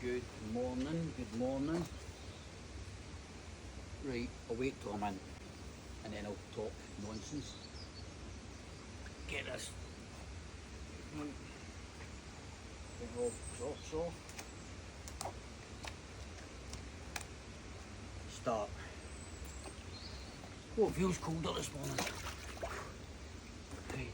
Good morning, good morning. Right, I'll wait till I'm in and then I'll talk nonsense. Get this. Get all drops off. Start. Oh, it feels colder this morning. Right.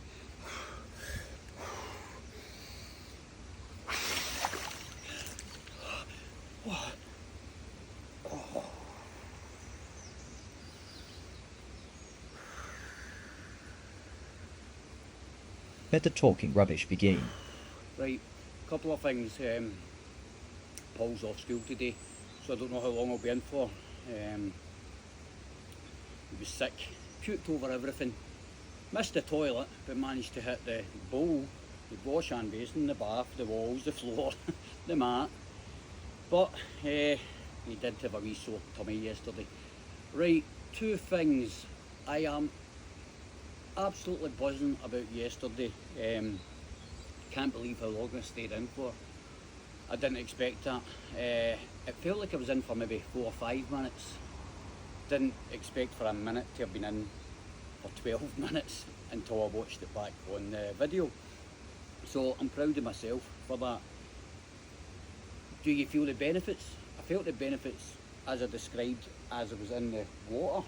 Let the talking rubbish begin. Right, couple of things. Paul's off school today, so I don't know how long I'll be in for. He was sick, puked over everything, missed the toilet, but managed to hit the bowl, the wash hand basin, the bath, the walls, the floor, the mat. But he did have a wee sore tummy yesterday. Right, two things I am absolutely buzzing about yesterday. Can't believe how long I stayed in for. I didn't expect that. It felt like I was in for maybe 4 or 5 minutes. Didn't expect for a minute to have been in for 12 minutes until I watched it back on the video. So I'm proud of myself for that. Do you feel the benefits? I felt the benefits as I described as I was in the water.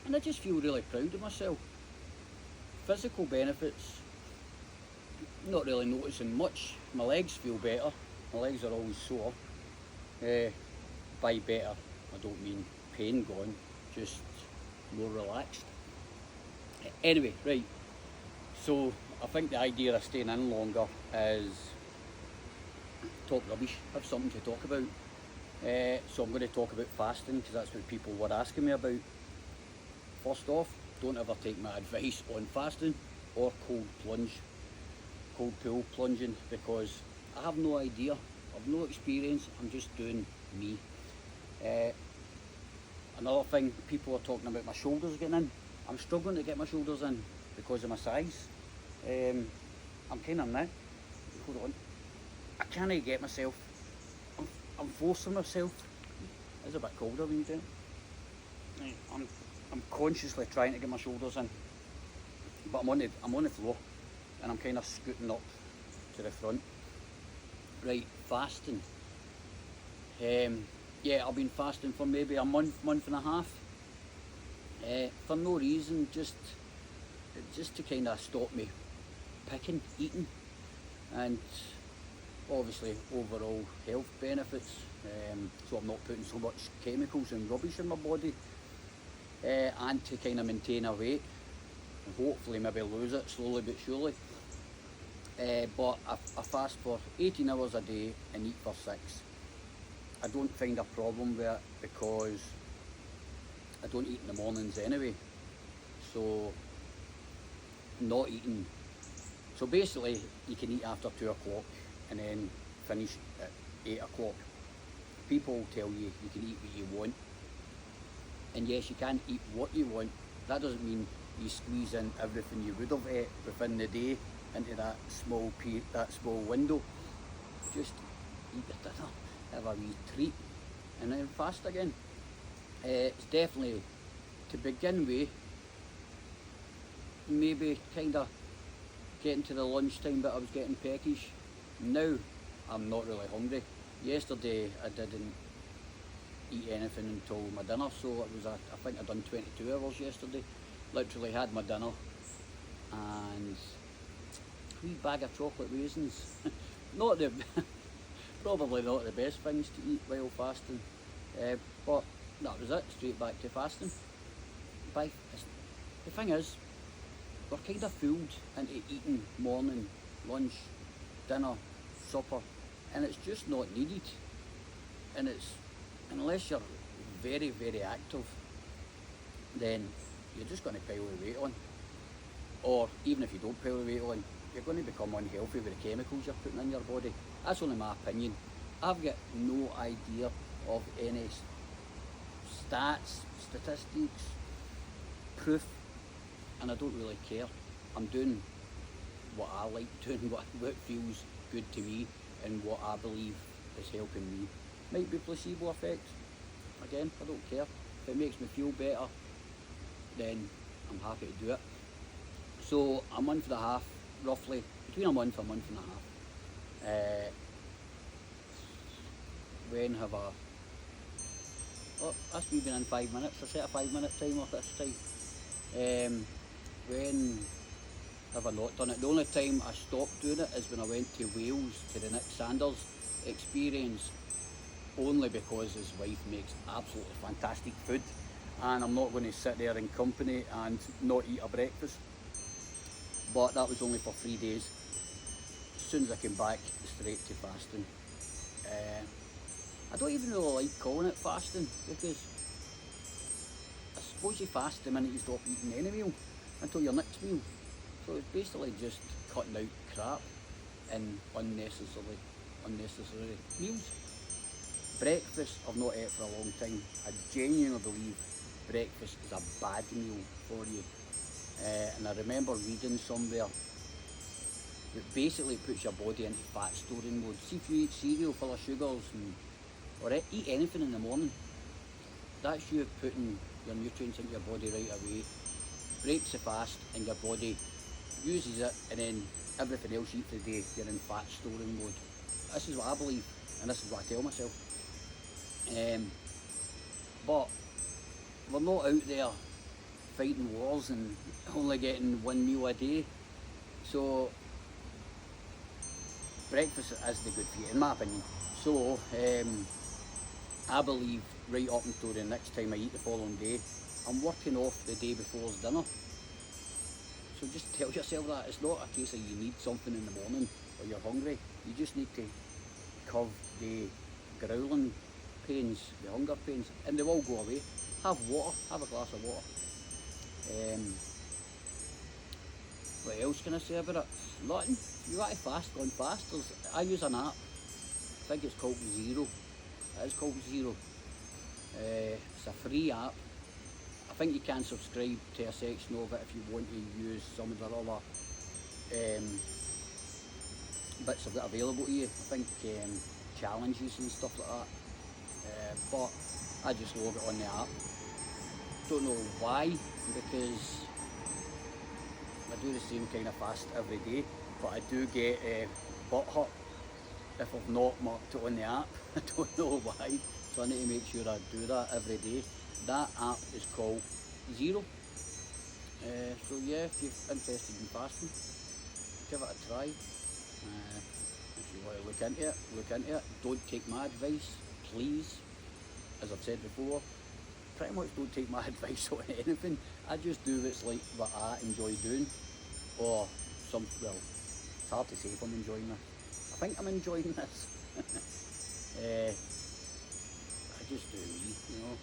And I just feel really proud of myself. Physical benefits, not really noticing much. My legs feel better. My legs are always sore. By better, I don't mean pain gone, just more relaxed. Anyway, right, so I think the idea of staying in longer is talk rubbish, have something to talk about. So I'm going to talk about fasting because that's what people were asking me about. First off, don't ever take my advice on fasting or cold pool plunging, because I have no idea, I've no experience, I'm just doing me. Another thing, people are talking about my shoulders getting in. I'm struggling to get my shoulders in because of my size. I'm kind of now, hold on, I can't get myself, I'm forcing myself. It's a bit colder when you do it. I'm consciously trying to get my shoulders in, but I'm on the floor and I'm kind of scooting up to the front. Right, fasting. Yeah, I've been fasting for maybe a month and a half. For no reason, just to kind of stop me eating, and obviously overall health benefits. So I'm not putting so much chemicals and rubbish in my body. And to kind of maintain a weight and hopefully maybe lose it slowly but surely. But I fast for 18 hours a day and eat for 6. I don't find a problem with it because I don't eat in the mornings anyway. So not eating. So basically you can eat after 2 o'clock and then finish at 8 o'clock. People tell you you can eat what you want. And yes, you can eat what you want. That doesn't mean you squeeze in everything you would have ate within the day into that small window. Just eat your dinner, have a wee treat, and then fast again. It's definitely, to begin with, maybe kind of getting to the lunchtime, but I was getting peckish. Now I'm not really hungry. Yesterday I didn't eat anything until my dinner, so it was I think I'd done 22 hours yesterday. Literally had my dinner and a wee bag of chocolate raisins. Not the probably not the best things to eat while fasting, but that was it, straight back to fasting. The thing is, we're kind of fooled into eating morning, lunch, dinner, supper, and it's just not needed. And it's, unless you're very, very active, then you're just going to pile the weight on. Or even if you don't pile the weight on, you're going to become unhealthy with the chemicals you're putting in your body. That's only my opinion. I've got no idea of any stats, statistics, proof, and I don't really care. I'm doing what I like doing, what feels good to me. in what I believe is helping me. Might be placebo effect. Again, I don't care. If it makes me feel better, then I'm happy to do it. So a month and a half, roughly, between a month and a half. When have I... Oh, that's me been in 5 minutes. I set a 5 minute timer this time. When have I not done it? The only time I stopped doing it is when I went to Wales to the Nick Sanders experience, only because his wife makes absolutely fantastic food, and I'm not going to sit there in company and not eat a breakfast. But that was only for 3 days. As soon as I came back, straight to fasting. I don't even really like calling it fasting, because I suppose you fast the minute you stop eating any meal until your next meal. So it's basically just cutting out crap and unnecessary meals. Breakfast I've not ate for a long time. I genuinely believe breakfast is a bad meal for you. And I remember reading somewhere that basically puts your body into fat storing mode. See, if you eat cereal full of sugars or eat anything in the morning, that's you putting your nutrients into your body right away, breaks the fast, and your body uses it, and then everything else you eat for the day, you're in fat storing mode. This is what I believe, and this is what I tell myself. But we're not out there fighting wars and only getting one meal a day. So breakfast is the good for you, in my opinion. So I believe right up until the next time I eat the following day, I'm working off the day before's dinner. So just tell yourself that it's not a case of you need something in the morning or you're hungry. You just need to curb the growling pains, the hunger pains, and they will go away. Have water, have a glass of water. What else can I say about it? Nothing. If you want to fast, go on fast. I use an app. I think it's called Zero. It is called Zero. It's a free app. I think you can subscribe to a section of it if you want to use some of the other bits of it available to you. I think challenges and stuff like that. But I just log it on the app. Don't know why, because I do the same kind of fast every day, but I do get butt hurt if I've not marked it on the app. I don't know why, so I need to make sure I do that every day. That app is called Zero. So yeah, if you're interested in fasting, give it a try. If you want to look into it, Don't take my advice, please. As I've said before, pretty much don't take my advice on anything. I just do what I enjoy doing, or well, it's hard to say if I'm enjoying this. I think I'm enjoying this. I just do me, you know.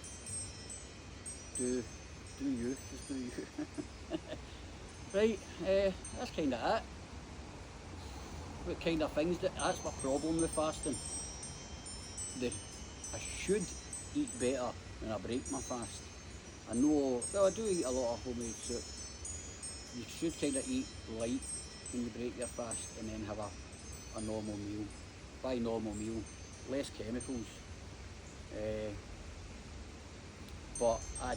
Do you, just do you. Right, that's kind of it. What kind of things, that's my problem with fasting. I should eat better when I break my fast. I know, well, I do eat a lot of homemade soup. You should kind of eat light when you break your fast, and then have a normal meal. By normal meal, less chemicals. But I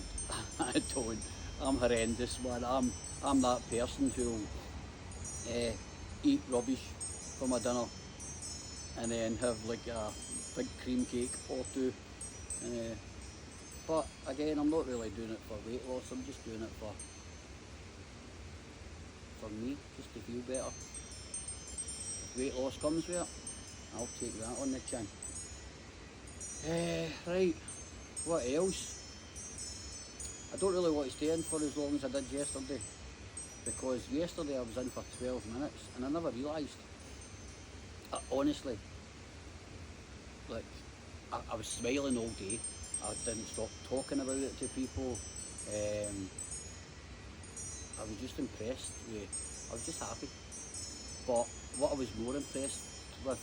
don't. I'm horrendous, man. I'm that person who'll eat rubbish for my dinner, and then have like a big cream cake or two. But again, I'm not really doing it for weight loss. I'm just doing it for me, just to feel better. If weight loss comes with it, I'll take that on the chin. Right, what else? I don't really want to stay in for as long as I did yesterday, because yesterday I was in for 12 minutes and I never realised. Honestly, like, I was smiling all day. I didn't stop talking about it to people. I was just impressed I was just happy. But what I was more impressed with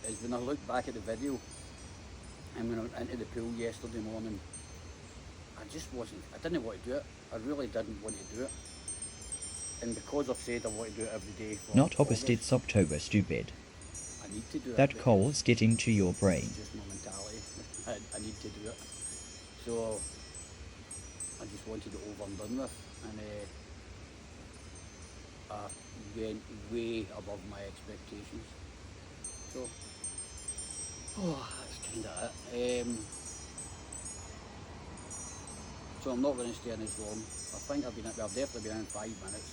is when I look back at the video, and when I went into the pool yesterday morning, I didn't want to do it. I really didn't want to do it. And because I've said I want to do it every day for Not August, Augustit Oktober stupid. I need to do it. That coals get into your brain. It's just my mentality. I need to do it. So I just wanted it over and done with, and I went way above my expectations. So, that's kind of it. So I'm not going to stay in as long. I think I've definitely been in 5 minutes.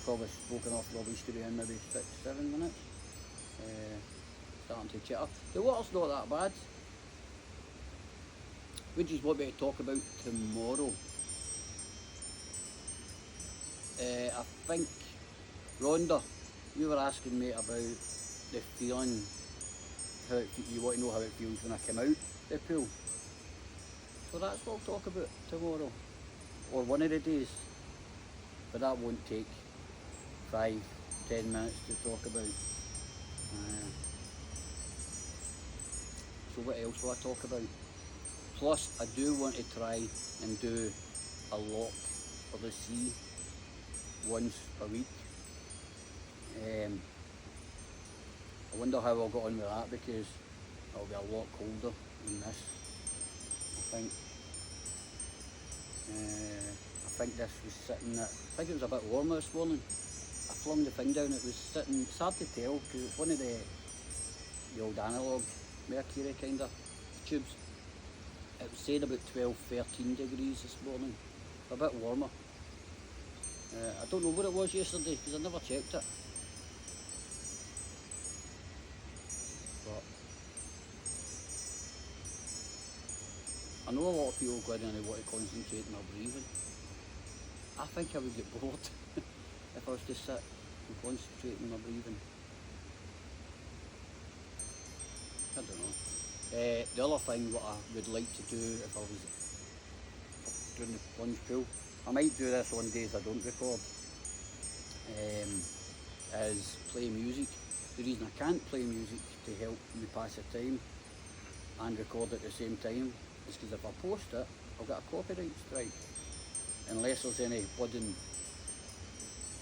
Probably spoken off rubbish to be in maybe 6-7 minutes. Starting to chitter. The water's not that bad. What do you want me to talk about tomorrow? I think, Rhonda, you were asking me about the feeling, you want to know how it feels when I come out the pool. So that's what I'll talk about tomorrow, or one of the days. But that won't take 5-10 minutes to talk about. So what else will I talk about? Plus, I do want to try and do a lock of the sea once a week. I wonder how I'll get on with that, because it'll be a lot colder than this, I think. I think this was sitting at, I think it was a bit warmer this morning. I flung the thing down, it was sitting, it's hard to tell because it's one of the old analog mercury kind of tubes. It was saying about 12-13 degrees this morning, a bit warmer. I don't know what it was yesterday because I never checked it. But I know a lot of people go in and they want to concentrate on their breathing. I think I would get bored if I was to sit and concentrate on my breathing. I don't know. The other thing what I would like to do if I was doing the plunge pool, I might do this on days I don't record, is play music. The reason I can't play music to help me pass the time and record at the same time is because if I post it, I'll get a copyright strike. Unless there's any budding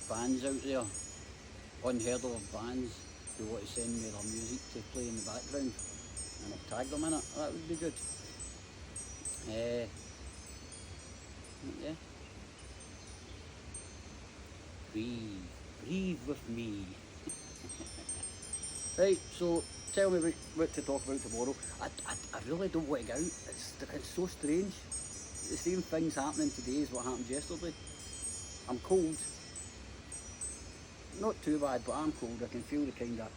bands out there, unheard of bands, who want to send me their music to play in the background, and I'll tag them in it, that would be good. Yeah. Breathe with me. Right, so tell me what to talk about tomorrow. I really don't want to go out. It's so strange. The same thing's happening today as what happened yesterday. I'm cold. Not too bad, but I'm cold. I can feel the kind of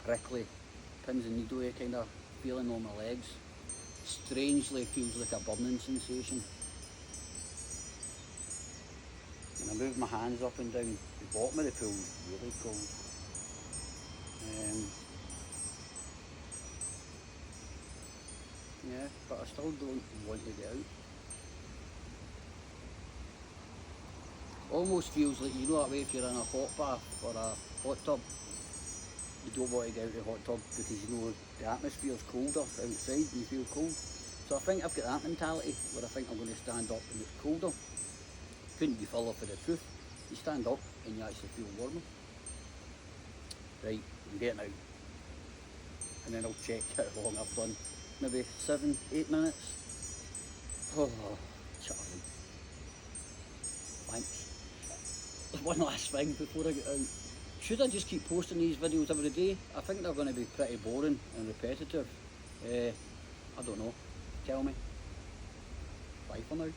prickly, pins and needle kind of feeling on my legs. Strangely feels like a burning sensation. When I move my hands up and down, the bottom of the pool is really cold. Yeah, but I still don't want to get out. Almost feels like, you know that way if you're in a hot bath or a hot tub, you don't want to get out of the hot tub because you know the atmosphere is colder outside and you feel cold. So I think I've got that mentality where I think I'm going to stand up and it's colder. Couldn't be further for the truth. You stand up and you actually feel warmer. Right, I'm getting out. And then I'll check how long I've done. Maybe 7-8 minutes. Oh, Charlie. Thanks. One last thing before I get out. Should I just keep posting these videos every day? I think they're going to be pretty boring and repetitive. I don't know. Tell me. Bye for now.